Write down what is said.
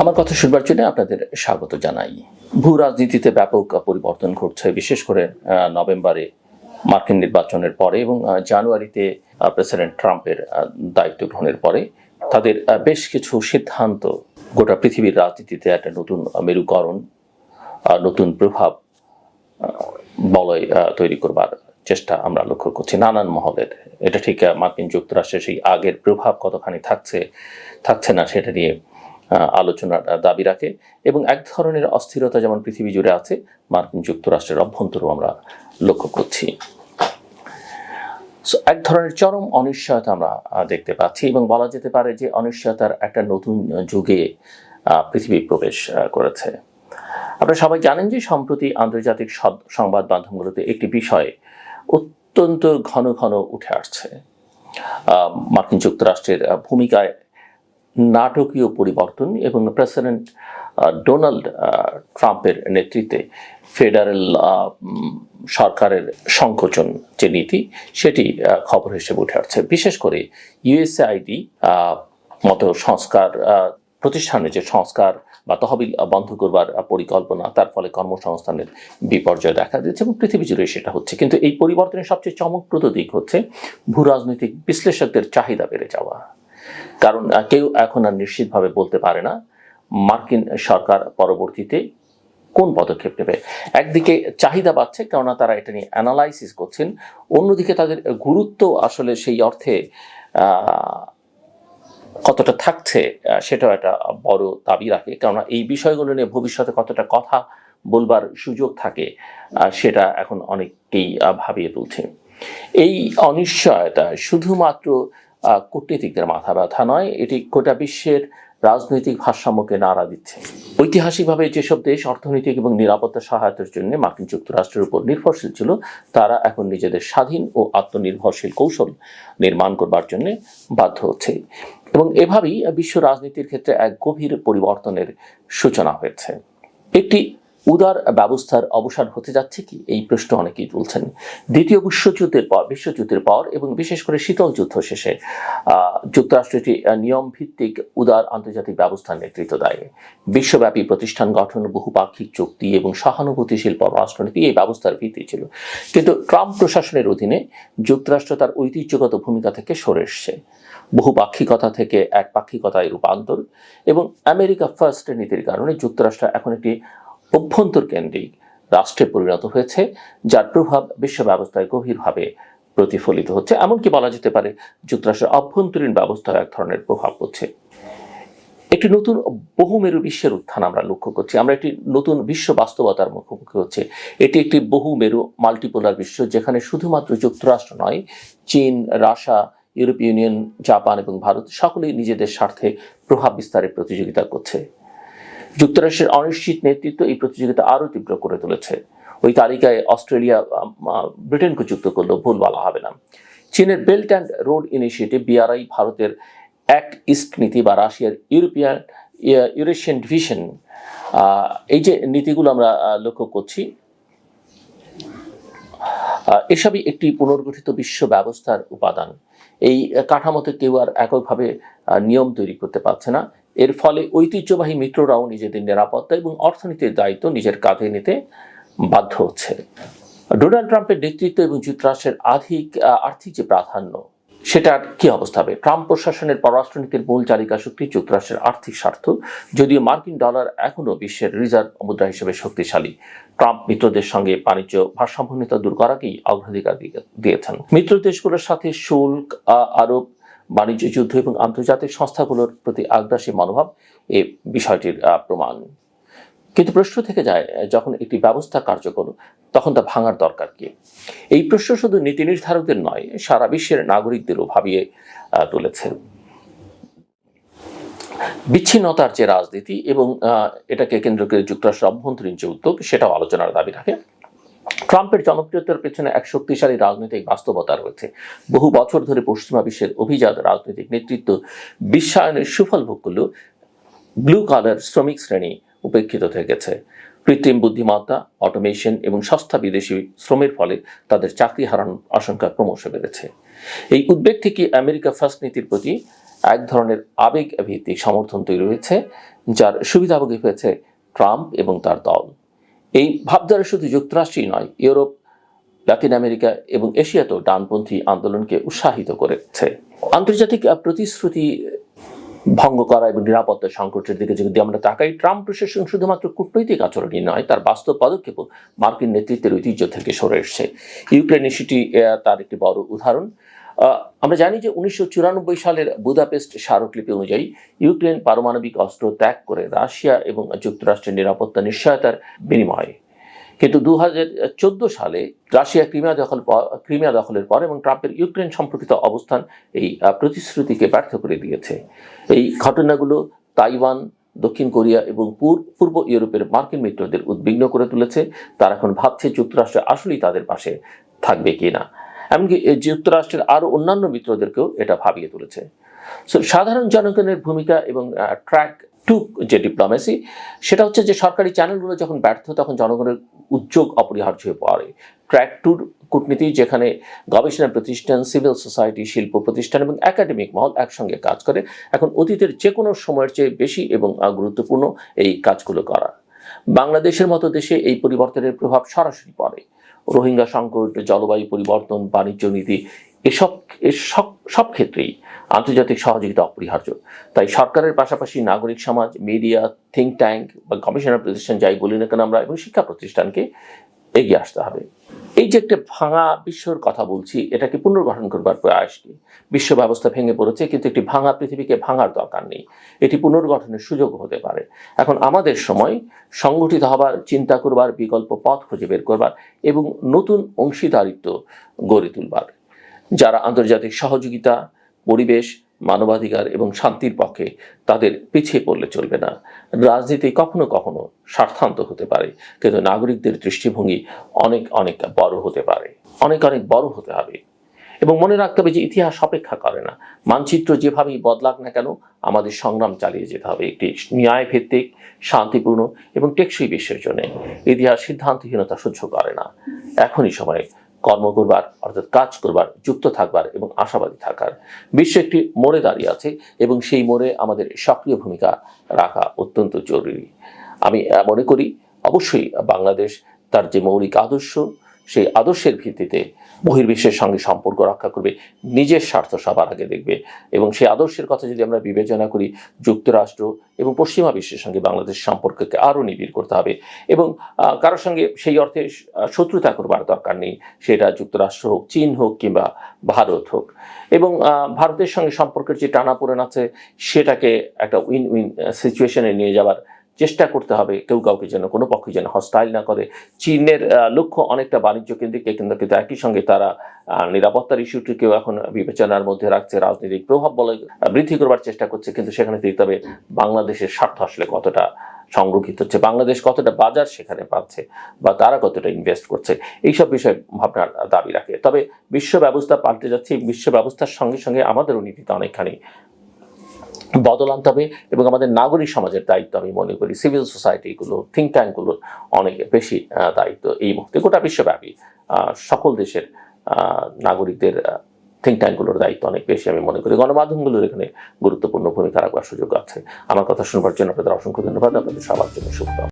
আমার কথা শুনবার জন্য আপনাদের স্বাগত জানাই। ভূ রাজনীতিতে ব্যাপক পরিবর্তন ঘটছে, বিশেষ করে নভেম্বরে মার্কিন নির্বাচনের পরে এবং জানুয়ারিতে প্রেসিডেন্ট ট্রাম্পের দায়িত্ব গ্রহণের পরে তাদের বেশ কিছু সিদ্ধান্ত গোটা পৃথিবীর রাজনীতিতে একটা নতুন মেরুকরণ, নতুন প্রভাব বলয় তৈরি করবার চেষ্টা আমরা লক্ষ্য করছি নানান মহলের। এটা ঠিক মার্কিন যুক্তরাষ্ট্রের সেই আগের প্রভাব কতখানি থাকছে না সেটা নিয়ে আলোচনার দাবি রাখে এবং এক ধরনের অস্থিরতা যেমন পৃথিবী জুড়ে আছে, মার্কিন যুক্তরাষ্ট্রের অভ্যন্তরেও আমরা লক্ষ্য করছি। এক ধরনের চরম অনিশ্চয়তা আমরা দেখতে পাচ্ছি এবং বলা যেতে পারে যে অনিশ্চয়তার একটা নতুন যুগে পৃথিবী প্রবেশ করেছে। আপনারা সবাই জানেন যে সম্প্রতি আন্তর্জাতিক সংবাদ মাধ্যমগুলোতে একটি বিষয় অত্যন্ত ঘন ঘন উঠে আসছে। মার্কিন যুক্তরাষ্ট্রের ভূমিকায় নাটকীয় পরিবর্তন এবং প্রেসিডেন্ট ডোনাল্ড ট্রাম্পের নেতৃত্বে ফেডারেল সরকারের সংকোচন যে নীতি, সেটি খবর হিসেবে উঠে আসছে। বিশেষ করে ইউএসএআইডি মতো সংস্কার প্রতিষ্ঠানের যে সংস্কার বা তহবিল বন্ধ করবার পরিকল্পনা, তার ফলে কর্মসংস্থানের বিপর্যয় দেখা দিচ্ছে এবং পৃথিবী জুড়ে সেটা হচ্ছে। কিন্তু এই পরিবর্তনের সবচেয়ে চমকপ্রদ দিক হচ্ছে ভূ রাজনৈতিক বিশ্লেষকদের চাহিদা বেড়ে যাওয়া। কারণ কেউ এখন আর নিশ্চিতভাবে বলতে পারে না মার্কিন সরকার পরবর্তীতে কোন পদক্ষেপ নেবে। একদিকে চাহিদা বাড়ছে কেননা তারা এটা নিয়ে অ্যানালাইসিস করছেন, অন্যদিকে তাদের গুরুত্ব আসলে সেই অর্থে কতটা থাকছে সেটাও একটা বড় দাবি রাখে। কেননা এই বিষয়গুলো নিয়ে ভবিষ্যতে কতটা কথা বলবার সুযোগ থাকে সেটা এখন অনেককেই ভাবিয়ে তুলছে। এই অনিশ্চয়তা শুধুমাত্র কূটনীতিকদের মাথা ব্যথা নয়, এটি গোটা বিশ্বের রাজনৈতিক ভারসাম্যকে নাড়া দিচ্ছে। ঐতিহাসিকভাবে যেসব দেশ অর্থনৈতিক এবং নিরাপত্তা সহায়তার জন্য মার্কিন যুক্তরাষ্ট্রের উপর নির্ভরশীল ছিল, তারা এখন নিজেদের স্বাধীন ও আত্মনির্ভরশীল কৌশল নির্মাণ করবার জন্য বাধ্য হচ্ছে এবং এভাবেই বিশ্ব রাজনীতির ক্ষেত্রে এক গভীর পরিবর্তনের সূচনা হয়েছে। একটি উদার ব্যবস্থার অবসান হতে যাচ্ছে কি, এই প্রশ্ন অনেকেই তুলছেন। দ্বিতীয় বিশ্বযুদ্ধের পর এবং বিশেষ করে শীতল যুদ্ধ শেষে যুক্তরাষ্ট্র একটি নিয়ম ভিত্তিক উদার আন্তর্জাতিক ব্যবস্থার নেতৃত্ব দেয়। বিশ্বব্যাপী প্রতিষ্ঠান গঠন, বহুপাক্ষিক চুক্তি এবং সহানুভূতিশীল পররাষ্ট্রনীতি এই ব্যবস্থার ভিত্তি ছিল। কিন্তু ট্রাম্প প্রশাসনের অধীনে যুক্তরাষ্ট্র তার ঐতিহ্যগত ভূমিকা থেকে সরে এসছে। বহুপাক্ষিকতা থেকে একপাক্ষিকতায় রূপান্তর এবং আমেরিকা ফার্স্ট নীতির কারণে যুক্তরাষ্ট্র এখন একটি অভ্যন্তর কেন্দ্রিক রাষ্ট্রে পরিণত হয়েছে, যার প্রভাব বিশ্ব ব্যবস্থায় গভীরভাবে প্রতিফলিত হচ্ছে। এমনকি বলা যেতে পারে যুক্তরাষ্ট্রের অভ্যন্তরীণ ব্যবস্থায় এক ধরনের প্রভাব পড়ছে। একটি নতুন বহুমেরু বিশ্বের উত্থান আমরা লক্ষ্য করছি। আমরা একটি নতুন বিশ্ব বাস্তবতার মুখোমুখি হচ্ছে। এটি একটি বহুমেরু মাল্টিপোলার বিশ্ব, যেখানে শুধুমাত্র যুক্তরাষ্ট্র নয়, চীন, রাশিয়া, ইউরোপীয় ইউনিয়ন, জাপান এবং ভারত সকলেই নিজেদের স্বার্থে প্রভাব বিস্তারের প্রতিযোগিতা করছে। যুক্তরাষ্ট্রের অনিশ্চিত নেতৃত্ব এই প্রতিযোগিতা আরও তীব্র করে তুলেছে। ওই তালিকায় অস্ট্রেলিয়া ব্রিটেনকে যুক্ত করলেও ভুল বলা হবে না। চীনের belt and road initiative BRI, ভারতের অ্যাক্ট ইস্ট নীতি বা রাশিয়ার ইউরেশিয়ান ডিভিশন, এই যে নীতিগুলো আমরা লক্ষ্য করছি, এসবই একটি পুনর্গঠিত বিশ্ব ব্যবস্থার উপাদান। এই কাঠামোতে কেউ আর এককভাবে নিয়ম তৈরি করতে পারছে না। এর ফলে ঐতিহ্যবাহী মিত্ররাও নিজেদের নিরাপত্তা এবং অর্থনীতির দায়িত্ব নিজের কাঁধে নিতে বাধ্য হচ্ছে। ডোনাল্ড ট্রাম্পের নেতৃত্ব এবং যুক্তরাষ্ট্রের আর্থিক যে প্রাধান্য, সেটার কি অবস্থা হবে? ট্রাম্প প্রশাসনের পররাষ্ট্রনীতির মূল চালিকা শক্তি যুক্তরাষ্ট্রের আর্থিক স্বার্থ। যদিও মার্কিন ডলার এখনও বিশ্বের রিজার্ভ মুদ্রা হিসেবে শক্তিশালী, ট্রাম্প মিত্রদের সঙ্গে বাণিজ্য ভারসাম্যহীনতা দূর করাকেই অগ্রাধিকার দিয়েছেন। মিত্র দেশগুলোর সাথে শুল্ক আরোপ, বাণিজ্য যুদ্ধ এবং আন্তর্জাতিক সংস্থাগুলোর প্রতি আগ্রাসী মনোভাব এই বিষয়টির প্রমাণ। কিন্তু প্রশ্ন থেকে যায়, যখন একটি ব্যবস্থা কার্যকর তখন তা ভাঙার দরকার কি? এই প্রশ্ন শুধু নীতি নির্ধারকদের নয়, সারা বিশ্বের নাগরিকদেরও ভাবিয়ে তুলেছে। বিচ্ছিন্নতার যে রাজনীতি এবং এটাকে কেন্দ্র করে যুক্তরাষ্ট্রের অভ্যন্তরীণ যে উদ্যোগ, সেটাও আলোচনার দাবি রাখে। ট্রাম্পের জনপ্রিয়তার পেছনে এক শক্তিশালী রাজনৈতিক বাস্তবতা রয়েছে। বহু বছর ধরে পশ্চিমা বিশ্বের অভিজাত রাজনৈতিক নেতৃত্ব বিশ্বায়নের সুফল ভোগ করলেও ব্লু কালার শ্রমিক শ্রেণী উপেক্ষিত থেকেছে। কৃত্রিম বুদ্ধিমত্তা, অটোমেশন এবং সস্তা বিদেশি শ্রমের ফলে তাদের চাকরি হারানোর আশঙ্কা ক্রমশ বেড়েছে। এই উদ্বেগ থেকে আমেরিকা ফার্স্ট নীতির প্রতি এক ধরনের আবেগ ভিত্তিক সমর্থন তৈরি হয়েছে, যার সুবিধাভোগী হয়েছে ট্রাম্প এবং তার দল। এই ভাবধারা শুধু যুক্তরাষ্ট্রেই নয়, ইউরোপ, লাতিন আমেরিকা এবং এশিয়াতেও ডানপন্থী আন্দোলনকে উৎসাহিত করেছে। আন্তর্জাতিক প্রতিশ্রুতি ভঙ্গ করা এবং নিরাপত্তা সংকটের দিকে যদি আমরা তাকাই, ট্রাম্প প্রশাসন শুধুমাত্র কূটনৈতিক আচরণই নয়, তার বাস্তব পদক্ষেপও মার্কিন নেতৃত্বের ঐতিহ্য থেকে সরে এসছে। ইউক্রেন ইস্যুটি তার একটি বড় উদাহরণ। আমরা জানি যে 1994 সালের বুদাপেস্ট স্মারকলিপি অনুযায়ী ইউক্রেন পারমাণবিক অস্ত্র ত্যাগ করে রাশিয়া এবং যুক্তরাষ্ট্রের নিরাপত্তা নিশ্চয়তার বিনিময়ে। কিন্তু 2014 সালে রাশিয়া ক্রিমিয়া দখলের পর এবং ট্রাম্পের ইউক্রেন সম্পর্কিত অবস্থান এই প্রতিশ্রুতিকে ব্যর্থ করে দিয়েছে। এই ঘটনাগুলো তাইওয়ান, দক্ষিণ কোরিয়া এবং পূর্ব ইউরোপের মার্কিন মিত্রদের উদ্বিগ্ন করে তুলেছে। তারা এখন ভাবছে যুক্তরাষ্ট্র আসলেই তাদের পাশে থাকবে কিনা। এমনকি যুক্তরাষ্ট্রের আরও অন্যান্য মিত্রদেরকেও এটা ভাবিয়ে তুলেছে। সাধারণ জনগণের ভূমিকা এবং ট্র্যাক টু যে ডিপ্লোমেসি, সেটা হচ্ছে যে সরকারি চ্যানেলগুলো যখন ব্যর্থ তখন জনগণের উদ্যোগ অপরিহার্য হয়ে পড়ে। ট্র্যাক টুর কূটনীতি, যেখানে গবেষণা প্রতিষ্ঠান, সিভিল সোসাইটি, শিল্প প্রতিষ্ঠান এবং একাডেমিক মহল একসঙ্গে কাজ করে, এখন অতীতের যে কোনো সময়ের চেয়ে বেশি এবং গুরুত্বপূর্ণ এই কাজগুলো করা। বাংলাদেশের মতো দেশে এই পরিবর্তনের প্রভাব সরাসরি পড়ে। রোহিঙ্গা সংকট, জলবায়ু পরিবর্তন, বাণিজ্য নীতি, সব ক্ষেত্রেই আন্তর্জাতিক সহযোগিতা অপরিহার্য। তাই সরকারের পাশাপাশি নাগরিক সমাজ, মিডিয়া, থিঙ্ক ট্যাঙ্ক বা গবেষণা প্রতিষ্ঠান যাই বলি না কেন আমরা, এবং শিক্ষা প্রতিষ্ঠানকে এগিয়ে আসতে হবে। এই যে একটা ভাঙা বিশ্বর কথা বলছি, এটাকে পুনর্গঠন করবার প্রয়াস কি? বিশ্ব ব্যবস্থা ভেঙে পড়েছে, কিন্তু একটি ভাঙা পৃথিবীকে ভাঙার দরকার নেই, এটি পুনর্গঠনের সুযোগ হতে পারে। এখন আমাদের সময় সংগঠিত হবার, চিন্তা করবার, বিকল্প পথ খুঁজে বের করবার এবং নতুন অংশীদারিত্ব গড়ে তুলবার। যারা আন্তর্জাতিক সহযোগিতা, পরিবেশ, মানবাধিকার এবং শান্তির পক্ষে, তাদের পিছিয়ে পড়লে চলবে না। রাজনীতি কখনো কখনো স্বার্থান্ত হতে পারে, কিন্তু নাগরিকদের দৃষ্টিভঙ্গি অনেক অনেক বড় হতে পারে, অনেক অনেক বড় হতে হবে। এবং মনে রাখতে হবে যে ইতিহাস অপেক্ষা করে না। মানচিত্র যেভাবেই বদলাক না কেন, আমাদের সংগ্রাম চালিয়ে যেতে হবে একটি ন্যায়ভিত্তিক, শান্তিপূর্ণ এবং টেকসই বিশ্বের জন্য। ইতিহাস সিদ্ধান্তহীনতা সহ্য করে না। এখনই সময় কর্ম করবার, অর্থাৎ কাজ করবার, যুক্ত থাকবার এবং আশাবাদী থাকার। বিশ্ব একটি মোড়ে দাঁড়িয়ে আছে এবং সেই মোড়ে আমাদের সক্রিয় ভূমিকা রাখা অত্যন্ত জরুরি। আমি মনে করি অবশ্যই বাংলাদেশ তার যে মৌলিক আদর্শ, সেই আদর্শের ভিত্তিতে বহির্বিশ্বের সঙ্গে সম্পর্ক রক্ষা করবে, নিজের স্বার্থ সবার আগে দেখবে। এবং সেই আদর্শের কথা যদি আমরা বিবেচনা করি, যুক্তরাষ্ট্র এবং পশ্চিমা বিশ্বের সঙ্গে বাংলাদেশ সম্পর্ককে আরও নিবিড় করতে হবে। এবং কারোর সঙ্গে সেই অর্থে শত্রুতা করবার দরকার নেই, সেটা যুক্তরাষ্ট্র হোক, চীন হোক কিংবা ভারত হোক। এবং ভারতের সঙ্গে সম্পর্কের যে টানাপোড়েন আছে, সেটাকে একটা উইন উইন সিচুয়েশনে নিয়ে যাওয়ার চেষ্টা করতে হবে। কেউ কাউকে যেন, কোনো পক্ষ যেন হস্টাইল না করে। চীনের লক্ষ্য অনেকটা বাণিজ্য কেন্দ্রিক, কিন্তু একই সঙ্গে তারা নিরাপত্তার ইস্যুটিকেও এখন বিবেচনার মধ্যে রাখছে, রাজনৈতিক প্রভাব বলে বৃদ্ধি করবার চেষ্টা করছে। কিন্তু সেখানে দেখতে হবে বাংলাদেশের স্বার্থ আসলে কতটা সংরক্ষিত হচ্ছে, বাংলাদেশ কতটা বাজার সেখানে পাচ্ছে, বা তারা কতটা ইনভেস্ট করছে, এইসব বিষয়ে ভাবনার দাবি রাখে। তবে বিশ্ব ব্যবস্থা পাল্টে যাচ্ছে, বিশ্ব ব্যবস্থার সঙ্গে সঙ্গে আমাদেরও নীতিতে অনেকখানি বদল আনতে হবে। এবং আমাদের নাগরিক সমাজের দায়িত্ব, আমি মনে করি সিভিল সোসাইটিগুলো, থিঙ্ক ট্যাঙ্কগুলোর অনেক বেশি দায়িত্ব এই মুহূর্তে। গোটা বিশ্বব্যাপী সকল দেশের নাগরিকদের থিঙ্ক ট্যাঙ্কগুলোর দায়িত্ব অনেক বেশি আমি মনে করি। গণমাধ্যমগুলোর এখানে গুরুত্বপূর্ণ ভূমিকা রাখবার সুযোগ আছে। আমার কথা শুনবার জন্য আপনাদের অসংখ্য ধন্যবাদ। আপনাদের সবার জন্য শুভকামনা।